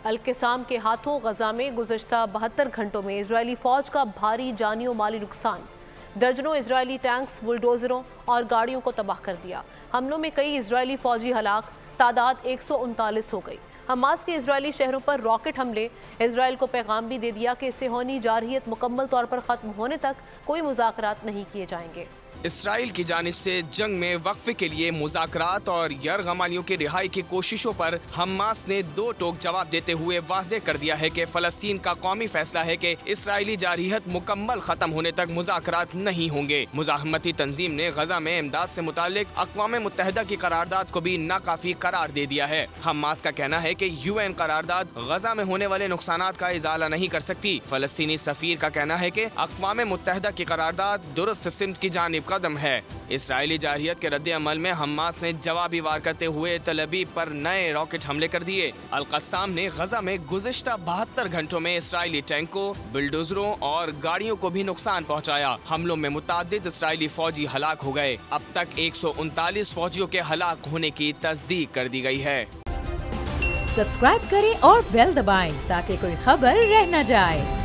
Al-Qassam کے ہاتھوں غزہ میں گزشتہ 72 گھنٹوں میں اسرائیلی فوج کا بھاری جانی و مالی نقصان، درجنوں اسرائیلی ٹینکس، بلڈوزروں اور گاڑیوں کو تباہ کر دیا۔ حملوں میں کئی اسرائیلی فوجی ہلاک، تعداد 139 ہو گئی۔ حماس کے اسرائیلی شہروں پر راکٹ حملے، اسرائیل کو پیغام بھی دے دیا کہ صہیونی جارحیت مکمل طور پر ختم ہونے تک کوئی مذاکرات نہیں کیے جائیں گے۔ اسرائیل کی جانب سے جنگ میں وقفے کے لیے مذاکرات اور یرغمالیوں کی رہائی کی کوششوں پر حماس نے دو ٹوک جواب دیتے ہوئے واضح کر دیا ہے کہ فلسطین کا قومی فیصلہ ہے کہ اسرائیلی جارحیت مکمل ختم ہونے تک مذاکرات نہیں ہوں گے۔ مزاحمتی تنظیم نے غزہ میں امداد سے متعلق اقوام متحدہ کی قرارداد کو بھی ناکافی قرار دے دیا ہے۔ حماس کا کہنا ہے کہ UN قرارداد غزہ میں ہونے والے نقصانات کا ازالہ نہیں کر سکتی۔ فلسطینی سفیر کا کہنا ہے کہ اقوام متحدہ کی قرارداد درست سمت کی جانب قدم ہے۔ اسرائیلی جارحیت کے رد عمل میں حماس نے جوابی وار کرتے ہوئے تل ابیب پر نئے راکٹ حملے کر دیے۔ القسام نے غزہ میں گزشتہ 72 گھنٹوں میں اسرائیلی ٹینکوں، بلڈوزروں اور گاڑیوں کو بھی نقصان پہنچایا۔ حملوں میں متعدد اسرائیلی فوجی ہلاک ہو گئے۔ اب تک 139 فوجیوں کے ہلاک ہونے کی تصدیق کر دی گئی ہے۔ سبسکرائب کریں اور بیل دبائیں تاکہ کوئی خبر رہ نہ جائے۔